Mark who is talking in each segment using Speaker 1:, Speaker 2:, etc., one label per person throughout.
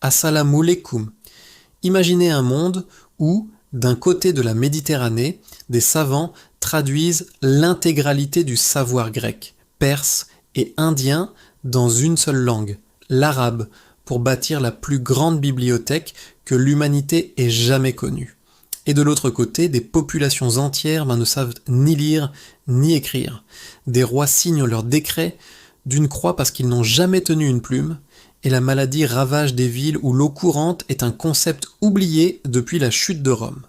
Speaker 1: Assalamu alaikum. Imaginez un monde où, d'un côté de la Méditerranée, des savants traduisent l'intégralité du savoir grec, perse et indien dans une seule langue, l'arabe, pour bâtir la plus grande bibliothèque que l'humanité ait jamais connue. Et de l'autre côté, des populations entières ne savent ni lire ni écrire. Des rois signent leurs décrets d'une croix parce qu'ils n'ont jamais tenu une plume, et la maladie ravage des villes où l'eau courante est un concept oublié depuis la chute de Rome.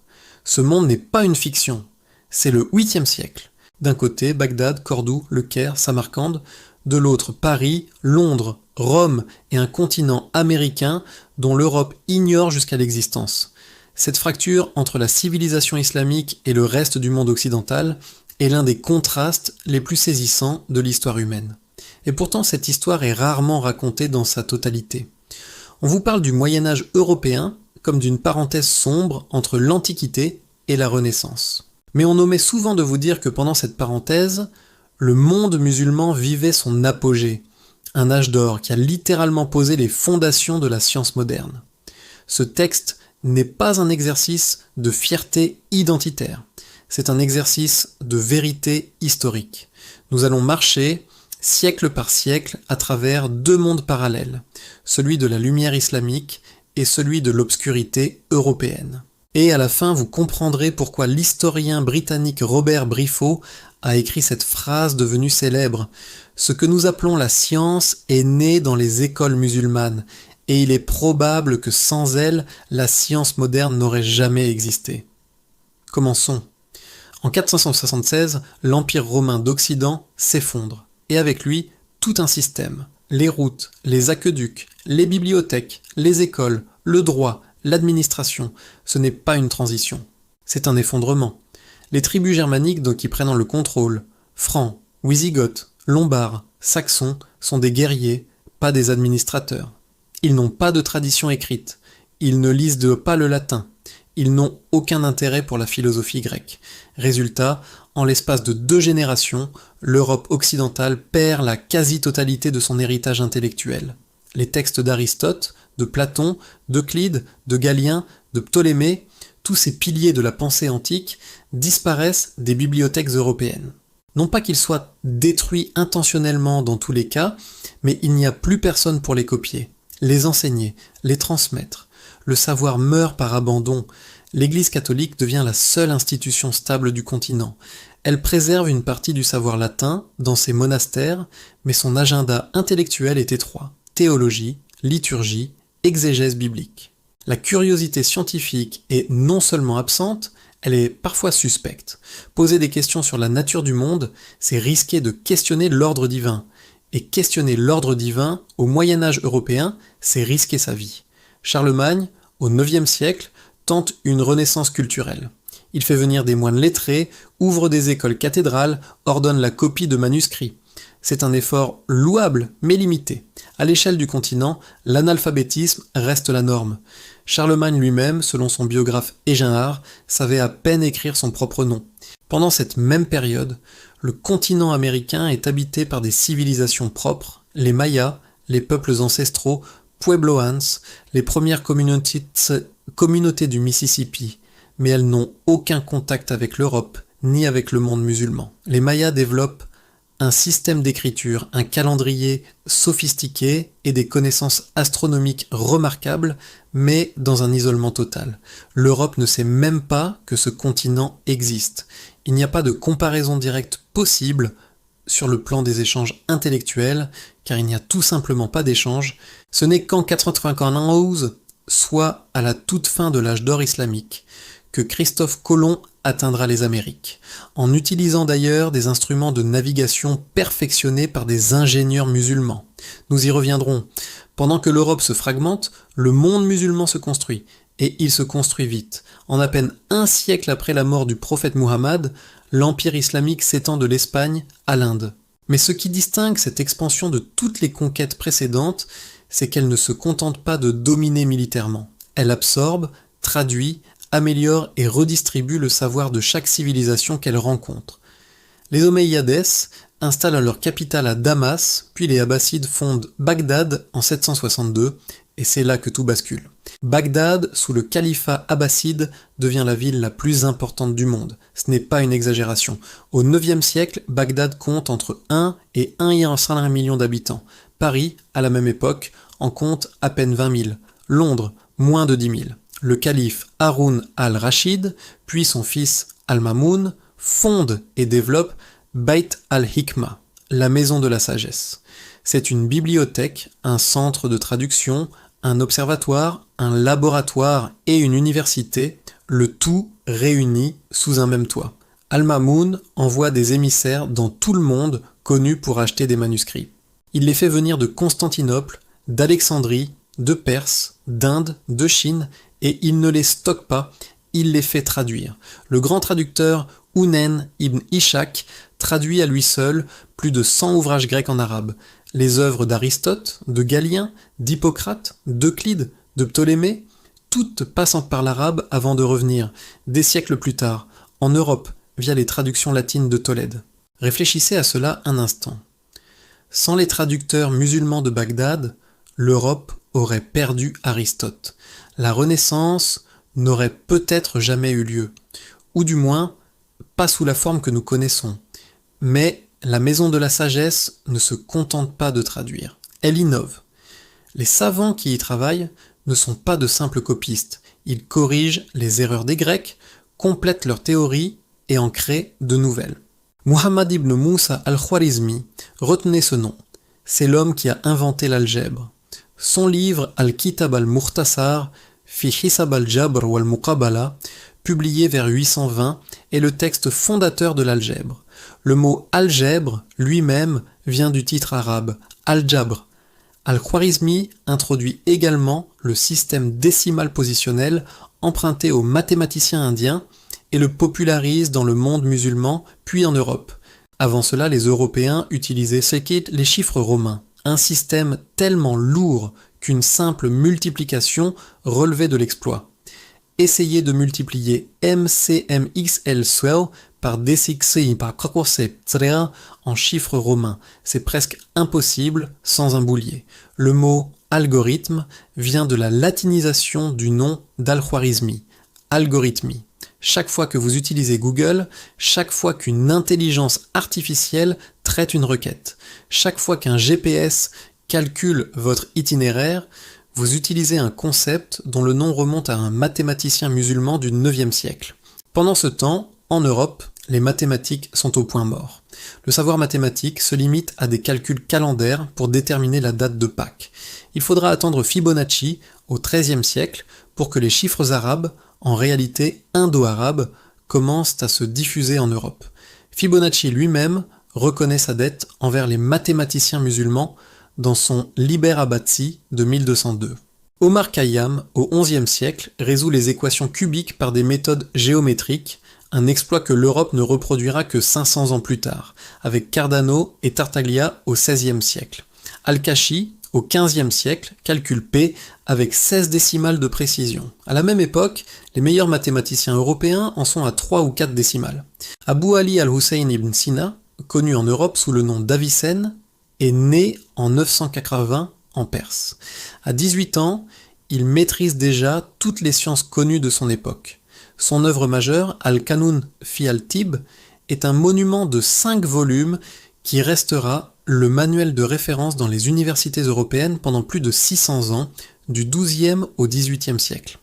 Speaker 1: Ce monde n'est pas une fiction, c'est le 8e siècle. D'un côté, Bagdad, Cordoue, Le Caire, Samarcande, de l'autre, Paris, Londres, Rome et un continent américain dont l'Europe ignore jusqu'à l'existence. Cette fracture entre la civilisation islamique et le reste du monde occidental est l'un des contrastes les plus saisissants de l'histoire humaine. Et pourtant, cette histoire est rarement racontée dans sa totalité. On vous parle du Moyen-Âge européen comme d'une parenthèse sombre entre l'Antiquité et la Renaissance. Mais on omet souvent de vous dire que pendant cette parenthèse, le monde musulman vivait son apogée, un âge d'or qui a littéralement posé les fondations de la science moderne. Ce texte n'est pas un exercice de fierté identitaire, c'est un exercice de vérité historique. Nous allons marcher siècle par siècle à travers deux mondes parallèles, celui de la lumière islamique et celui de l'obscurité européenne. Et à la fin, vous comprendrez pourquoi l'historien britannique Robert Briffaut a écrit cette phrase devenue célèbre. Ce que nous appelons la science est né dans les écoles musulmanes, et il est probable que sans elle, la science moderne n'aurait jamais existé. Commençons. En 476, l'Empire romain d'Occident s'effondre, et avec lui, tout un système. Les routes, les aqueducs, les bibliothèques, les écoles, le droit, l'administration, ce n'est pas une transition. C'est un effondrement. Les tribus germaniques qui prennent le contrôle, francs, wisigoths, lombards, saxons, sont des guerriers, pas des administrateurs. Ils n'ont pas de tradition écrite, ils ne lisent pas le latin, ils n'ont aucun intérêt pour la philosophie grecque. Résultat, en l'espace de 2 générations, l'Europe occidentale perd la quasi-totalité de son héritage intellectuel. Les textes d'Aristote, de Platon, d'Euclide, de Galien, de Ptolémée, tous ces piliers de la pensée antique, disparaissent des bibliothèques européennes. Non pas qu'ils soient détruits intentionnellement dans tous les cas, mais il n'y a plus personne pour les copier, les enseigner, les transmettre. Le savoir meurt par abandon. L'Église catholique devient la seule institution stable du continent. Elle préserve une partie du savoir latin dans ses monastères, mais son agenda intellectuel est étroit. Théologie, liturgie, exégèse biblique. La curiosité scientifique est non seulement absente, elle est parfois suspecte. Poser des questions sur la nature du monde, c'est risquer de questionner l'ordre divin. Et questionner l'ordre divin au Moyen-Âge européen, c'est risquer sa vie. Charlemagne, au IXe siècle, tente une renaissance culturelle. Il fait venir des moines lettrés, ouvre des écoles cathédrales, ordonne la copie de manuscrits. C'est un effort louable, mais limité. À l'échelle du continent, l'analphabétisme reste la norme. Charlemagne lui-même, selon son biographe Éginhard, savait à peine écrire son propre nom. Pendant cette même période, le continent américain est habité par des civilisations propres, les Mayas, les peuples ancestraux, Puebloans, les premières communautés du Mississippi, mais elles n'ont aucun contact avec l'Europe, ni avec le monde musulman. Les Mayas développent un système d'écriture, un calendrier sophistiqué et des connaissances astronomiques remarquables, mais dans un isolement total. L'Europe ne sait même pas que ce continent existe. Il n'y a pas de comparaison directe possible sur le plan des échanges intellectuels, car il n'y a tout simplement pas d'échange. Ce n'est qu'en 491, soit à la toute fin de l'âge d'or islamique, que Christophe Colomb atteindra les Amériques, en utilisant d'ailleurs des instruments de navigation perfectionnés par des ingénieurs musulmans. Nous y reviendrons. Pendant que l'Europe se fragmente, le monde musulman se construit, et il se construit vite. En à peine un siècle après la mort du prophète Muhammad, l'empire islamique s'étend de l'Espagne à l'Inde. Mais ce qui distingue cette expansion de toutes les conquêtes précédentes, c'est qu'elle ne se contente pas de dominer militairement. Elle absorbe, traduit, améliore et redistribue le savoir de chaque civilisation qu'elle rencontre. Les Omeyyades installent leur capitale à Damas, puis les Abbassides fondent Bagdad en 762 et c'est là que tout bascule. Bagdad, sous le califat abbasside, devient la ville la plus importante du monde. Ce n'est pas une exagération. Au IXe siècle, Bagdad compte entre 1 et 1,5 million d'habitants. Paris, à la même époque, en compte à peine 20 000. Londres, moins de 10 000. Le calife Haroun al-Rachid, puis son fils al-Mamoun, fondent et développent Bayt al-Hikma, la maison de la sagesse. C'est une bibliothèque, un centre de traduction, un observatoire, un laboratoire et une université, le tout réuni sous un même toit. Al-Mamoun envoie des émissaires dans tout le monde connus pour acheter des manuscrits. Il les fait venir de Constantinople, d'Alexandrie, de Perse, d'Inde, de Chine, et il ne les stocke pas, il les fait traduire. Le grand traducteur Hunayn ibn Ishaq traduit à lui seul plus de 100 ouvrages grecs en arabe. Les œuvres d'Aristote, de Galien, d'Hippocrate, d'Euclide, de Ptolémée, toutes passant par l'arabe avant de revenir, des siècles plus tard, en Europe, via les traductions latines de Tolède. Réfléchissez à cela un instant. Sans les traducteurs musulmans de Bagdad, l'Europe aurait perdu Aristote. La Renaissance n'aurait peut-être jamais eu lieu, ou du moins pas sous la forme que nous connaissons. Mais la maison de la sagesse ne se contente pas de traduire, elle innove. Les savants qui y travaillent ne sont pas de simples copistes, ils corrigent les erreurs des Grecs, complètent leurs théories et en créent de nouvelles. Muhammad ibn Musa al-Khwarizmi, retenez ce nom, c'est l'homme qui a inventé l'algèbre. Son livre Al-Kitab al-Mukhtasar fi Hisab al-Jabr wal-Muqabala, publié vers 820, est le texte fondateur de l'algèbre. Le mot algèbre lui-même vient du titre arabe al-Jabr. Al-Khwarizmi introduit également le système décimal positionnel emprunté aux mathématiciens indiens et le popularise dans le monde musulman puis en Europe. Avant cela, les Européens utilisaient les chiffres romains, un système tellement lourd qu'une simple multiplication relevait de l'exploit. Essayez de multiplier MCMXL par D6 par Kakose en chiffres romains. C'est presque impossible sans un boulier. Le mot algorithme vient de la latinisation du nom d'Al-Khwarizmi, algorithmie. Chaque fois que vous utilisez Google, chaque fois qu'une intelligence artificielle traite une requête, chaque fois qu'un GPS calcule votre itinéraire, vous utilisez un concept dont le nom remonte à un mathématicien musulman du IXe siècle. Pendant ce temps, en Europe, les mathématiques sont au point mort. Le savoir mathématique se limite à des calculs calendaires pour déterminer la date de Pâques. Il faudra attendre Fibonacci au XIIIe siècle pour que les chiffres arabes, en réalité indo-arabes, commencent à se diffuser en Europe. Fibonacci lui-même reconnaît sa dette envers les mathématiciens musulmans dans son Liber Abazi de 1202. Omar Khayyam, au XIe siècle, résout les équations cubiques par des méthodes géométriques, un exploit que l'Europe ne reproduira que 500 ans plus tard, avec Cardano et Tartaglia au XVIe siècle. Al-Kashi, au XVe siècle, calcule P avec 16 décimales de précision. À la même époque, les meilleurs mathématiciens européens en sont à 3 ou 4 décimales. Abu Ali al-Hussein ibn Sina, connu en Europe sous le nom d'Avicenne, est né en 980 en Perse. À 18 ans, il maîtrise déjà toutes les sciences connues de son époque. Son œuvre majeure, Al-Qanun fi al-Tib, est un monument de 5 volumes qui restera le manuel de référence dans les universités européennes pendant plus de 600 ans, du XIIe au XVIIIe siècle.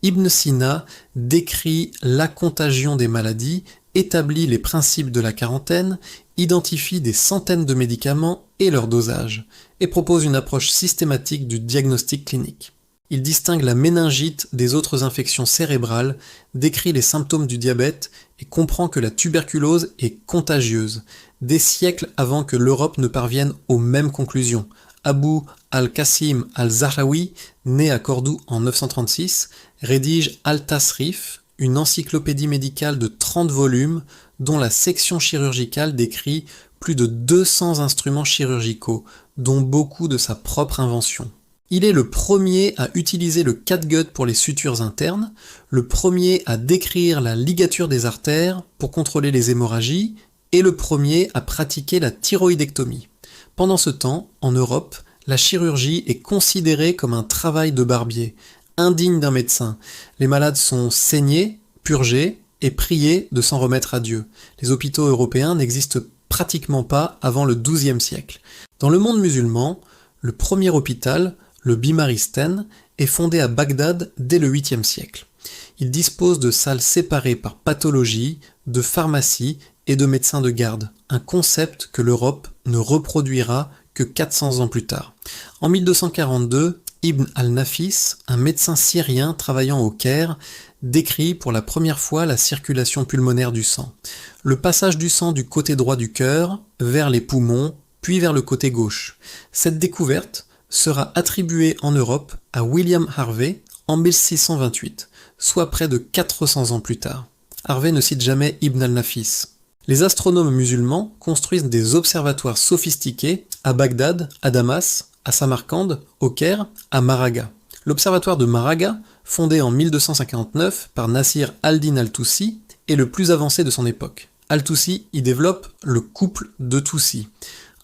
Speaker 1: Ibn Sina décrit la contagion des maladies, établit les principes de la quarantaine, identifie des centaines de médicaments et leur dosage, et propose une approche systématique du diagnostic clinique. Il distingue la méningite des autres infections cérébrales, décrit les symptômes du diabète et comprend que la tuberculose est contagieuse, des siècles avant que l'Europe ne parvienne aux mêmes conclusions. Abu al-Qasim al-Zahraoui, né à Cordoue en 936, rédige Al-Tasrif, une encyclopédie médicale de 30 volumes dont la section chirurgicale décrit plus de 200 instruments chirurgicaux, dont beaucoup de sa propre invention. Il est le premier à utiliser le catgut pour les sutures internes, le premier à décrire la ligature des artères pour contrôler les hémorragies et le premier à pratiquer la thyroïdectomie. Pendant ce temps, en Europe, La chirurgie est considérée comme un travail de barbier, indigne d'un médecin. Les malades sont saignés, purgés et priés de s'en remettre à Dieu. Les hôpitaux européens n'existent pratiquement pas avant le XIIe siècle. Dans le monde musulman, le premier hôpital, le Bimaristen, est fondé à Bagdad dès le 8e siècle. Il dispose de salles séparées par pathologie, de pharmacie et de médecins de garde, un concept que l'Europe ne reproduira que 400 ans plus tard. En 1242, Ibn al-Nafis, un médecin syrien travaillant au Caire, décrit pour la première fois la circulation pulmonaire du sang. Le passage du sang du côté droit du cœur vers les poumons, puis vers le côté gauche. Cette découverte sera attribuée en Europe à William Harvey en 1628, soit près de 400 ans plus tard. Harvey ne cite jamais Ibn al-Nafis. Les astronomes musulmans construisent des observatoires sophistiqués à Bagdad, à Damas, à Samarcande, au Caire, à Maraga. L'observatoire de Maraga, fondé en 1259 par Nasir al-Din al-Tusi, est le plus avancé de son époque. Al-Tusi y développe le couple de Tusi,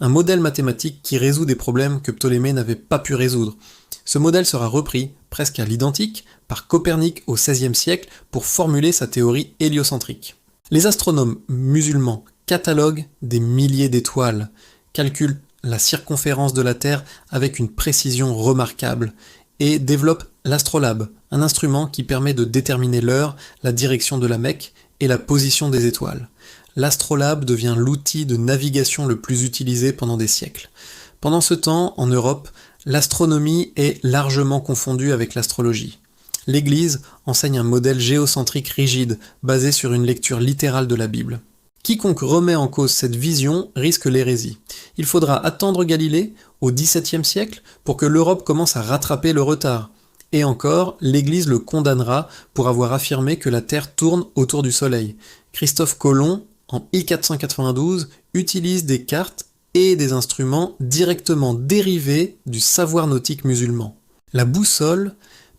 Speaker 1: un modèle mathématique qui résout des problèmes que Ptolémée n'avait pas pu résoudre. Ce modèle sera repris, presque à l'identique, par Copernic au XVIe siècle pour formuler sa théorie héliocentrique. Les astronomes musulmans cataloguent des milliers d'étoiles, calculent la circonférence de la Terre avec une précision remarquable et développent l'astrolabe, un instrument qui permet de déterminer l'heure, la direction de la Mecque et la position des étoiles. L'astrolabe devient l'outil de navigation le plus utilisé pendant des siècles. Pendant ce temps, en Europe, l'astronomie est largement confondue avec l'astrologie. L'Église enseigne un modèle géocentrique rigide, basé sur une lecture littérale de la Bible. Quiconque remet en cause cette vision risque l'hérésie. Il faudra attendre Galilée, au XVIIe siècle, pour que l'Europe commence à rattraper le retard. Et encore, l'Église le condamnera pour avoir affirmé que la Terre tourne autour du Soleil. Christophe Colomb, en 1492, utilise des cartes et des instruments directement dérivés du savoir nautique musulman. La boussole,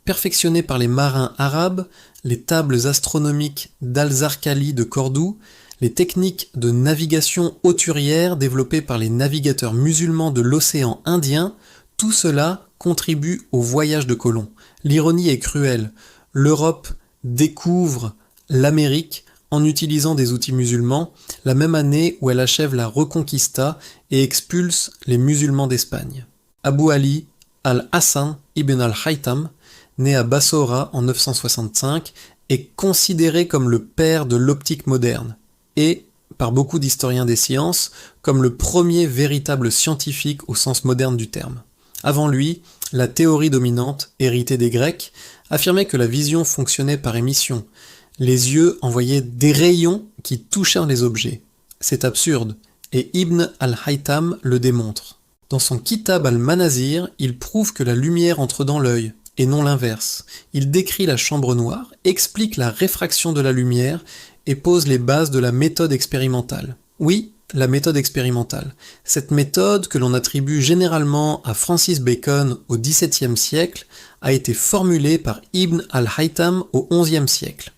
Speaker 1: perfectionnée par les marins arabes, les tables astronomiques d'Al-Zarqali de Cordoue, les techniques de navigation hauturière développées par les navigateurs musulmans de l'océan Indien, tout cela contribue au voyage de Colomb. L'ironie est cruelle. L'Europe découvre l'Amérique en utilisant des outils musulmans, la même année où elle achève la Reconquista et expulse les musulmans d'Espagne. Abu Ali al-Hassan ibn al-Haytham, né à Bassora en 965, est considéré comme le père de l'optique moderne et, par beaucoup d'historiens des sciences, comme le premier véritable scientifique au sens moderne du terme. Avant lui, la théorie dominante, héritée des Grecs, affirmait que la vision fonctionnait par émission. Les yeux envoyaient des rayons qui touchaient les objets. C'est absurde, et Ibn al-Haytham le démontre. Dans son Kitab al-Manazir, il prouve que la lumière entre dans l'œil, et non l'inverse. Il décrit la chambre noire, explique la réfraction de la lumière, et pose les bases de la méthode expérimentale. Oui, la méthode expérimentale. Cette méthode, que l'on attribue généralement à Francis Bacon au XVIIe siècle, a été formulée par Ibn al-Haytham au XIe siècle.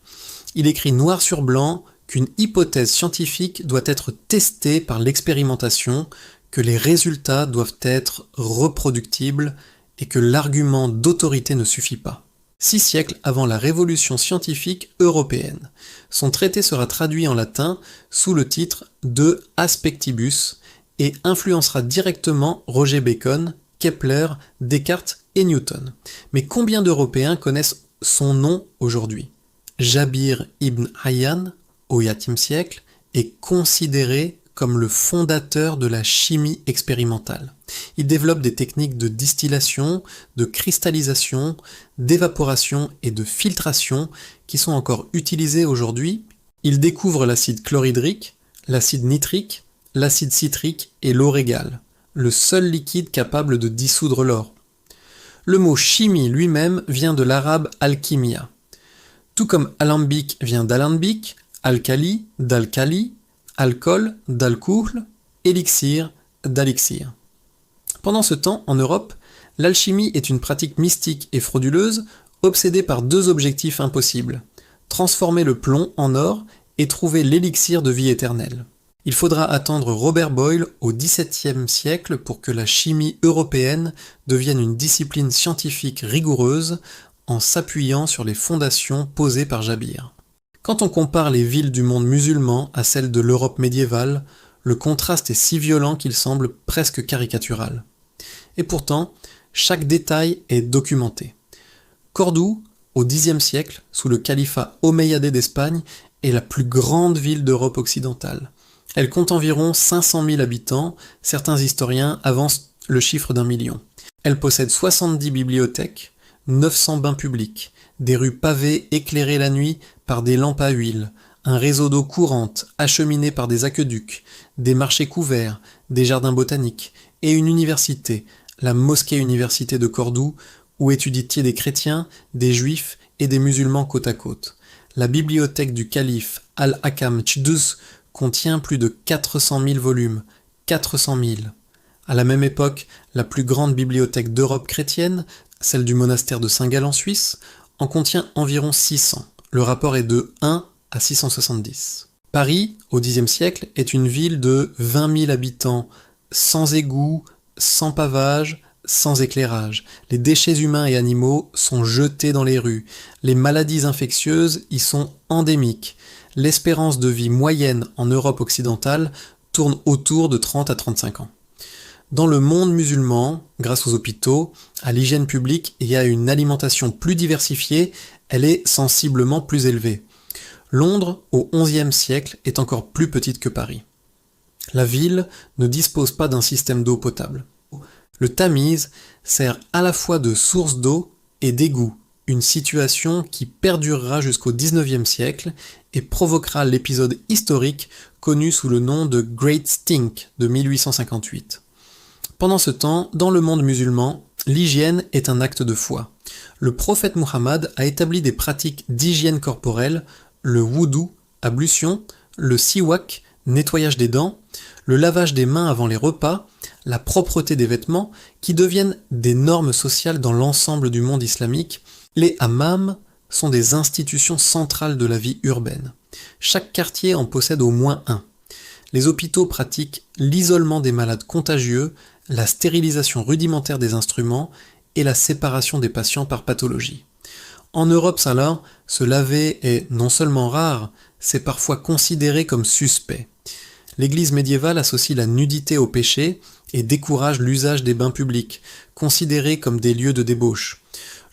Speaker 1: Il écrit noir sur blanc qu'une hypothèse scientifique doit être testée par l'expérimentation, que les résultats doivent être reproductibles et que l'argument d'autorité ne suffit pas. 6 siècles avant la révolution scientifique européenne. Son traité sera traduit en latin sous le titre De Aspectibus et influencera directement Roger Bacon, Kepler, Descartes et Newton. Mais combien d'Européens connaissent son nom aujourd'hui ? Jabir ibn Hayyan, au XXe siècle, est considéré comme le fondateur de la chimie expérimentale. Il développe des techniques de distillation, de cristallisation, d'évaporation et de filtration qui sont encore utilisées aujourd'hui. Il découvre l'acide chlorhydrique, l'acide nitrique, l'acide citrique et l'eau régale, le seul liquide capable de dissoudre l'or. Le mot chimie lui-même vient de l'arabe alchimia. Tout comme alambic vient d'alambic, alcali, d'alcali, alcool, d'alcool, élixir, d'alixir. Pendant ce temps, en Europe, l'alchimie est une pratique mystique et frauduleuse, obsédée par 2 objectifs impossibles: transformer le plomb en or et trouver l'élixir de vie éternelle. Il faudra attendre Robert Boyle au XVIIe siècle pour que la chimie européenne devienne une discipline scientifique rigoureuse en s'appuyant sur les fondations posées par Jabir. Quand on compare les villes du monde musulman à celles de l'Europe médiévale, le contraste est si violent qu'il semble presque caricatural. Et pourtant, chaque détail est documenté. Cordoue, au Xe siècle, sous le califat omeyyadé d'Espagne, est la plus grande ville d'Europe occidentale. Elle compte environ 500 000 habitants, certains historiens avancent le chiffre d'1 million. Elle possède 70 bibliothèques, 900 bains publics, des rues pavées éclairées la nuit par des lampes à huile, un réseau d'eau courante acheminé par des aqueducs, des marchés couverts, des jardins botaniques et une université, la mosquée-université de Cordoue, où étudient des chrétiens, des juifs et des musulmans côte à côte. La bibliothèque du calife Al-Hakam Tchdus contient plus de 400 000 volumes, 400 000. À la même époque, la plus grande bibliothèque d'Europe chrétienne, celle du monastère de Saint-Gall en Suisse, en contient environ 600. Le rapport est de 1 à 670. Paris, au Xe siècle, est une ville de 20 000 habitants, sans égouts, sans pavage, sans éclairage. Les déchets humains et animaux sont jetés dans les rues. Les maladies infectieuses y sont endémiques. L'espérance de vie moyenne en Europe occidentale tourne autour de 30 à 35 ans. Dans le monde musulman, grâce aux hôpitaux, à l'hygiène publique et à une alimentation plus diversifiée, elle est sensiblement plus élevée. Londres, au XIe siècle, est encore plus petite que Paris. La ville ne dispose pas d'un système d'eau potable. Le Tamise sert à la fois de source d'eau et d'égout, une situation qui perdurera jusqu'au XIXe siècle et provoquera l'épisode historique connu sous le nom de Great Stink de 1858. Pendant ce temps, dans le monde musulman, l'hygiène est un acte de foi. Le prophète Muhammad a établi des pratiques d'hygiène corporelle, le wudu, ablution, le siwak, nettoyage des dents, le lavage des mains avant les repas, la propreté des vêtements, qui deviennent des normes sociales dans l'ensemble du monde islamique. Les hammams sont des institutions centrales de la vie urbaine. Chaque quartier en possède au moins un. Les hôpitaux pratiquent l'isolement des malades contagieux, la stérilisation rudimentaire des instruments et la séparation des patients par pathologie. En Europe, alors, se laver est non seulement rare, c'est parfois considéré comme suspect. L'Église médiévale associe la nudité au péché et décourage l'usage des bains publics, considérés comme des lieux de débauche.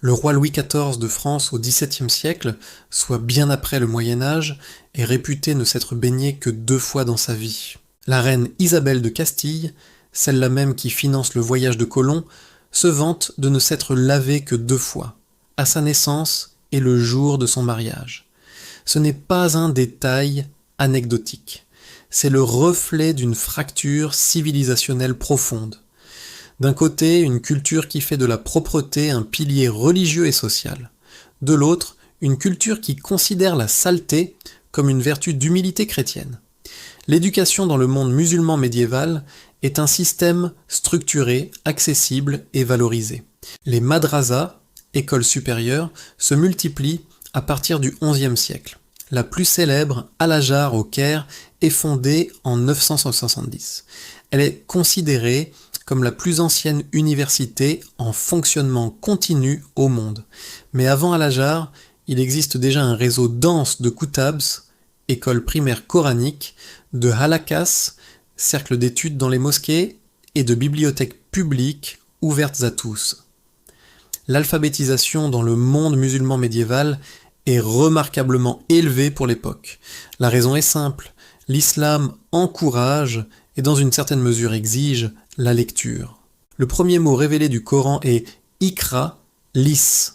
Speaker 1: Le roi Louis XIV de France au XVIIe siècle, soit bien après le Moyen-Âge, est réputé ne s'être baigné que 2 fois dans sa vie. La reine Isabelle de Castille, celle-là même qui finance le voyage de Colomb, se vante de ne s'être lavée que 2 fois, à sa naissance et le jour de son mariage. Ce n'est pas un détail anecdotique, c'est le reflet d'une fracture civilisationnelle profonde. D'un côté, une culture qui fait de la propreté un pilier religieux et social. De l'autre, une culture qui considère la saleté comme une vertu d'humilité chrétienne. L'éducation dans le monde musulman médiéval est un système structuré, accessible et valorisé. Les madrasas, écoles supérieures, se multiplient à partir du XIe siècle. La plus célèbre, Al-Azhar au Caire, est fondée en 970. Elle est considérée comme la plus ancienne université en fonctionnement continu au monde. Mais avant Al-Azhar, il existe déjà un réseau dense de koutabs, écoles primaires coraniques, de halakas, cercles d'études dans les mosquées, et de bibliothèques publiques ouvertes à tous. L'alphabétisation dans le monde musulman médiéval est remarquablement élevée pour l'époque. La raison est simple, l'islam encourage, et dans une certaine mesure exige, la lecture. Le premier mot révélé du Coran est « Ikra », « lis ».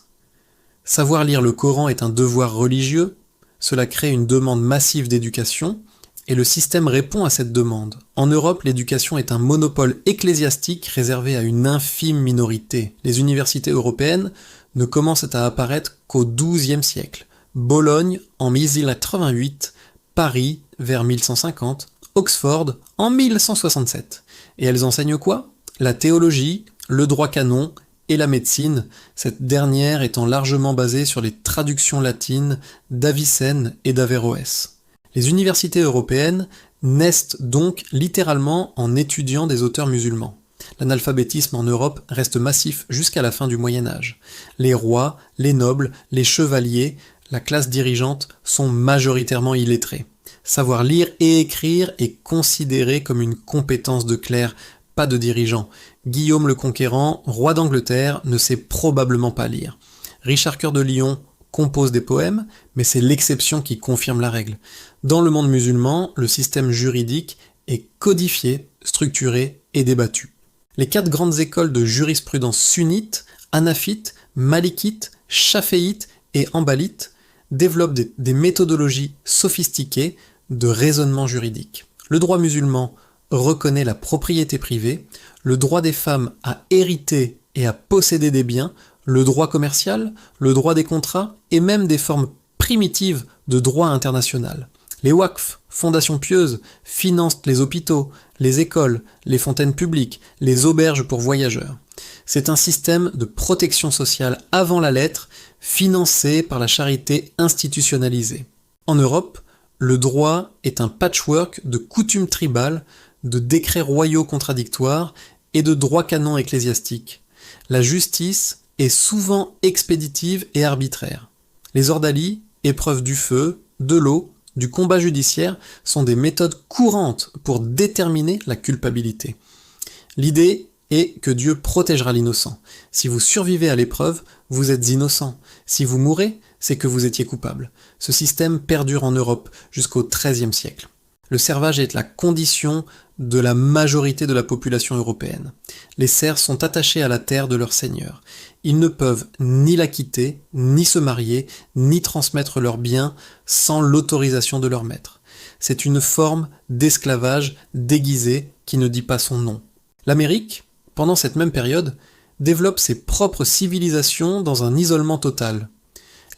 Speaker 1: Savoir lire le Coran est un devoir religieux, cela crée une demande massive d'éducation, et le système répond à cette demande. En Europe, l'éducation est un monopole ecclésiastique réservé à une infime minorité. Les universités européennes ne commencent à apparaître qu'au XIIe siècle. Bologne en 1088, Paris vers 1150, Oxford en 1167. Et elles enseignent quoi? La théologie, le droit canon et la médecine, cette dernière étant largement basée sur les traductions latines d'Avicenne et d'Averroès. Les universités européennes naissent donc littéralement en étudiant des auteurs musulmans. L'analphabétisme en Europe reste massif jusqu'à la fin du Moyen Âge. Les rois, les nobles, les chevaliers, la classe dirigeante sont majoritairement illettrés. Savoir lire et écrire est considéré comme une compétence de clerc, pas de dirigeant. Guillaume le Conquérant, roi d'Angleterre, ne sait probablement pas lire. Richard Cœur de Lion compose des poèmes, mais c'est l'exception qui confirme la règle. Dans le monde musulman, le système juridique est codifié, structuré et débattu. Les 4 grandes écoles de jurisprudence sunnite, hanafite, malikite, chaféite et hanbalite développent des méthodologies sophistiquées de raisonnement juridique. Le droit musulman reconnaît la propriété privée, le droit des femmes à hériter et à posséder des biens, le droit commercial, le droit des contrats et même des formes primitives de droit international. Les waqf, fondations pieuses, financent les hôpitaux, les écoles, les fontaines publiques, les auberges pour voyageurs. C'est un système de protection sociale avant la lettre, financé par la charité institutionnalisée. En Europe, le droit est un patchwork de coutumes tribales, de décrets royaux contradictoires et de droits canons ecclésiastiques. La justice est souvent expéditive et arbitraire. Les ordalies, épreuves du feu, de l'eau, du combat judiciaire sont des méthodes courantes pour déterminer la culpabilité. L'idée est que Dieu protégera l'innocent. Si vous survivez à l'épreuve, vous êtes innocent. Si vous mourrez, c'est que vous étiez coupable. Ce système perdure en Europe jusqu'au XIIIe siècle. Le servage est la condition de la majorité de la population européenne. Les serfs sont attachés à la terre de leur seigneur. Ils ne peuvent ni la quitter, ni se marier, ni transmettre leurs biens sans l'autorisation de leur maître. C'est une forme d'esclavage déguisé qui ne dit pas son nom. L'Amérique, pendant cette même période, développe ses propres civilisations dans un isolement total.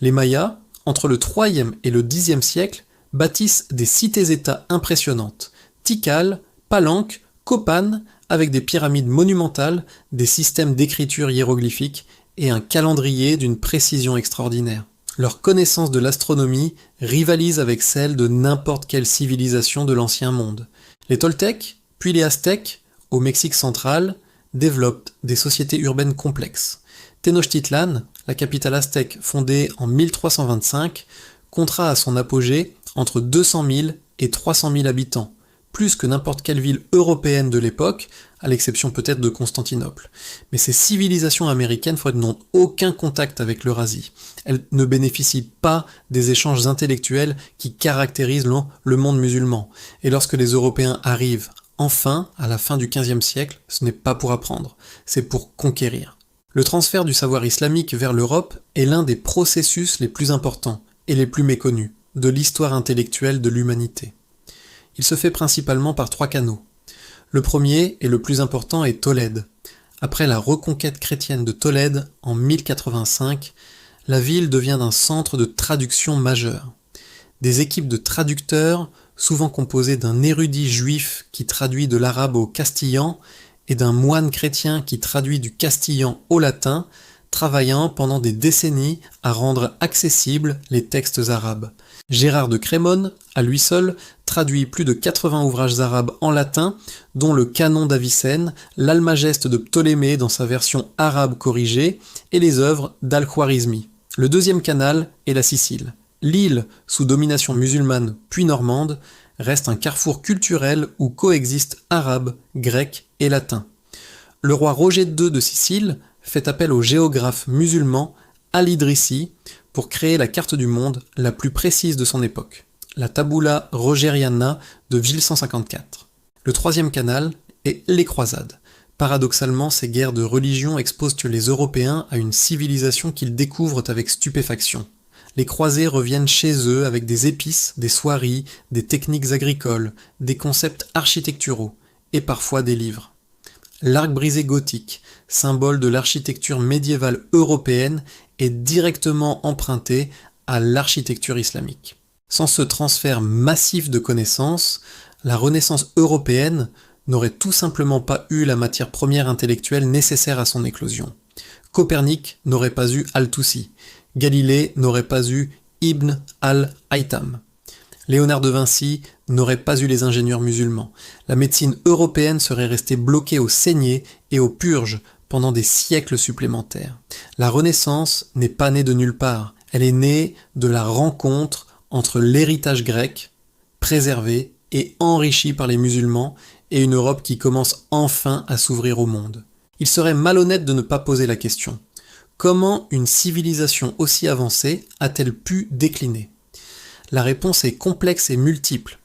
Speaker 1: Les Mayas, entre le IIIe et le Xe siècle, bâtissent des cités-États impressionnantes. Tikal, Palenque, Copan, avec des pyramides monumentales, des systèmes d'écriture hiéroglyphique et un calendrier d'une précision extraordinaire. Leur connaissance de l'astronomie rivalise avec celle de n'importe quelle civilisation de l'ancien monde. Les Toltecs, puis les Aztèques, au Mexique central, développent des sociétés urbaines complexes. Tenochtitlan, la capitale aztèque fondée en 1325, comptera à son apogée entre 200 000 et 300 000 habitants, plus que n'importe quelle ville européenne de l'époque, à l'exception peut-être de Constantinople. Mais ces civilisations américaines n'ont aucun contact avec l'Eurasie. Elles ne bénéficient pas des échanges intellectuels qui caractérisent le monde musulman. Et lorsque les Européens arrivent, enfin, à la fin du XVe siècle, ce n'est pas pour apprendre, c'est pour conquérir. Le transfert du savoir islamique vers l'Europe est l'un des processus les plus importants et les plus méconnus de l'histoire intellectuelle de l'humanité. Il se fait principalement par 3 canaux. Le premier et le plus important est Tolède. Après la reconquête chrétienne de Tolède en 1085, la ville devient un centre de traduction majeur. Des équipes de traducteurs, souvent composées d'un érudit juif qui traduit de l'arabe au castillan et d'un moine chrétien qui traduit du castillan au latin, travaillant pendant des décennies à rendre accessibles les textes arabes. Gérard de Crémone, à lui seul, traduit plus de 80 ouvrages arabes en latin, dont le Canon d'Avicenne, l'Almageste de Ptolémée dans sa version arabe corrigée, et les œuvres d'Al-Khwarizmi. Le deuxième canal est la Sicile. L'île, sous domination musulmane puis normande, reste un carrefour culturel où coexistent arabe, grec et latin. Le roi Roger II de Sicile fait appel au géographe musulman Al-Idrissi pour créer la carte du monde la plus précise de son époque, la Tabula Rogeriana de 1154. Le troisième canal est les croisades. Paradoxalement, ces guerres de religion exposent les Européens à une civilisation qu'ils découvrent avec stupéfaction. Les croisés reviennent chez eux avec des épices, des soieries, des techniques agricoles, des concepts architecturaux, et parfois des livres. L'arc brisé gothique, symbole de l'architecture médiévale européenne, est directement emprunté à l'architecture islamique. Sans ce transfert massif de connaissances, la Renaissance européenne n'aurait tout simplement pas eu la matière première intellectuelle nécessaire à son éclosion. Copernic n'aurait pas eu Al-Tusi, Galilée n'aurait pas eu Ibn al-Haytham. Léonard de Vinci n'aurait pas eu les ingénieurs musulmans. La médecine européenne serait restée bloquée aux saignées et aux purges pendant des siècles supplémentaires. La Renaissance n'est pas née de nulle part. Elle est née de la rencontre entre l'héritage grec, préservé et enrichi par les musulmans, et une Europe qui commence enfin à s'ouvrir au monde. Il serait malhonnête de ne pas poser la question. Comment une civilisation aussi avancée a-t-elle pu décliner ? La réponse est complexe et multiple.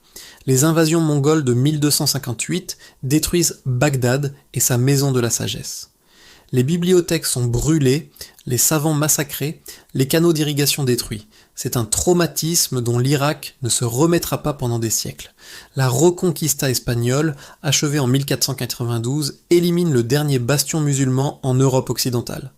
Speaker 1: Les invasions mongoles de 1258 détruisent Bagdad et sa maison de la sagesse. Les bibliothèques sont brûlées, les savants massacrés, les canaux d'irrigation détruits. C'est un traumatisme dont l'Irak ne se remettra pas pendant des siècles. La Reconquista espagnole, achevée en 1492, élimine le dernier bastion musulman en Europe occidentale.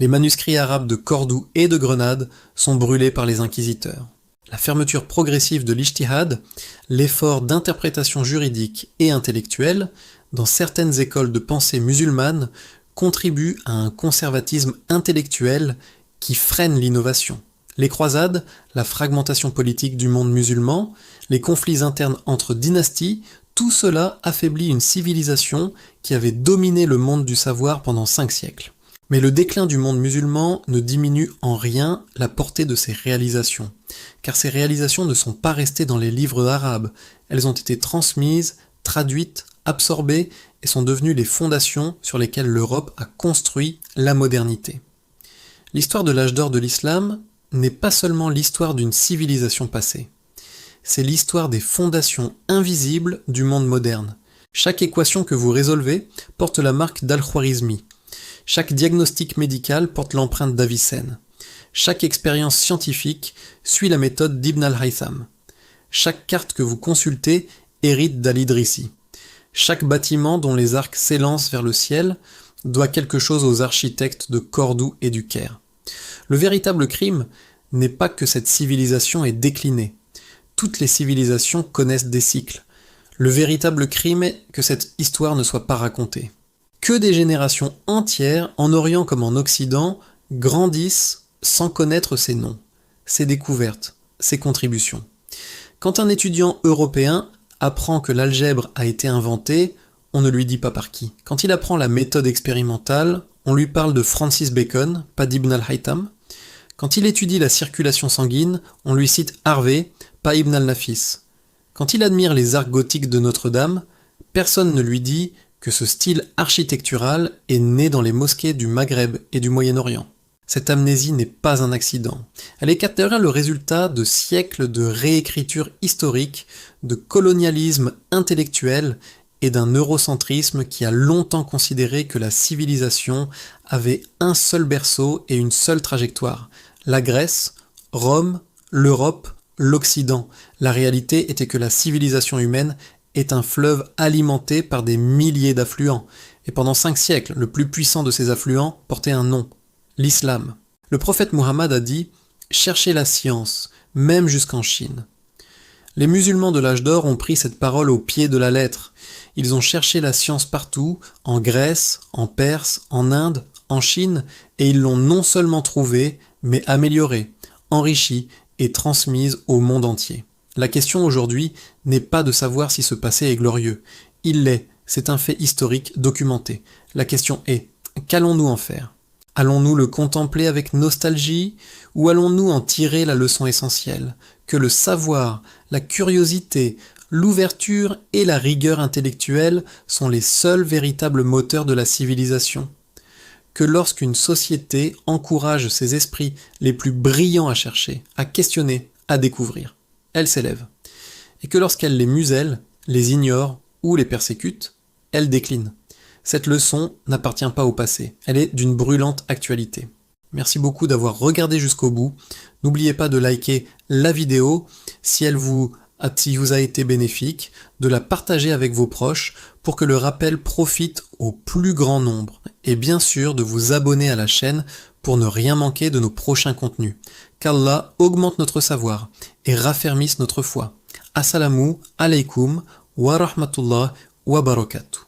Speaker 1: Les manuscrits arabes de Cordoue et de Grenade sont brûlés par les inquisiteurs. La fermeture progressive de l'ijtihad, l'effort d'interprétation juridique et intellectuelle, dans certaines écoles de pensée musulmanes, contribue à un conservatisme intellectuel qui freine l'innovation. Les croisades, la fragmentation politique du monde musulman, les conflits internes entre dynasties, tout cela affaiblit une civilisation qui avait dominé le monde du savoir pendant 5 siècles. Mais le déclin du monde musulman ne diminue en rien la portée de ses réalisations, car ces réalisations ne sont pas restées dans les livres arabes, elles ont été transmises, traduites, absorbées et sont devenues les fondations sur lesquelles l'Europe a construit la modernité. L'histoire de l'âge d'or de l'islam n'est pas seulement l'histoire d'une civilisation passée, c'est l'histoire des fondations invisibles du monde moderne. Chaque équation que vous résolvez porte la marque d'Al-Khwarizmi. Chaque diagnostic médical porte l'empreinte d'Avicenne. Chaque expérience scientifique suit la méthode d'Ibn al-Haytham. Chaque carte que vous consultez hérite d'Al-Idrissi. Chaque bâtiment dont les arcs s'élancent vers le ciel doit quelque chose aux architectes de Cordoue et du Caire. Le véritable crime n'est pas que cette civilisation ait décliné. Toutes les civilisations connaissent des cycles. Le véritable crime est que cette histoire ne soit pas racontée. Que des générations entières, en Orient comme en Occident, grandissent sans connaître ces noms, ces découvertes, ces contributions. Quand un étudiant européen apprend que l'algèbre a été inventée, on ne lui dit pas par qui. Quand il apprend la méthode expérimentale, on lui parle de Francis Bacon, pas d'Ibn al-Haytham. Quand il étudie la circulation sanguine, on lui cite Harvey, pas Ibn al-Nafis. Quand il admire les arcs gothiques de Notre-Dame, personne ne lui dit que ce style architectural est né dans les mosquées du Maghreb et du Moyen-Orient. Cette amnésie n'est pas un accident. Elle est le résultat de siècles de réécriture historique, de colonialisme intellectuel et d'un eurocentrisme qui a longtemps considéré que la civilisation avait un seul berceau et une seule trajectoire. La Grèce, Rome, l'Europe, l'Occident. La réalité était que la civilisation humaine est un fleuve alimenté par des milliers d'affluents. Et pendant 5 siècles, le plus puissant de ces affluents portait un nom, l'islam. Le prophète Muhammad a dit « Cherchez la science, même jusqu'en Chine ». Les musulmans de l'âge d'or ont pris cette parole au pied de la lettre. Ils ont cherché la science partout, en Grèce, en Perse, en Inde, en Chine, et ils l'ont non seulement trouvée, mais améliorée, enrichie et transmise au monde entier. La question aujourd'hui n'est pas de savoir si ce passé est glorieux. Il l'est, c'est un fait historique documenté. La question est, qu'allons-nous en faire ? Allons-nous le contempler avec nostalgie ou allons-nous en tirer la leçon essentielle ? Que le savoir, la curiosité, l'ouverture et la rigueur intellectuelle sont les seuls véritables moteurs de la civilisation. Que lorsqu'une société encourage ses esprits les plus brillants à chercher, à questionner, à découvrir, elle s'élève. Et que lorsqu'elle les muselle, les ignore ou les persécute, elle décline. Cette leçon n'appartient pas au passé, elle est d'une brûlante actualité. Merci beaucoup d'avoir regardé jusqu'au bout. N'oubliez pas de liker la vidéo si elle vous a été bénéfique, de la partager avec vos proches pour que le rappel profite au plus grand nombre. Et bien sûr de vous abonner à la chaîne pour ne rien manquer de nos prochains contenus. Qu'Allah augmente notre savoir et raffermisse notre foi. Assalamu alaikum wa rahmatullah wa barakatuh.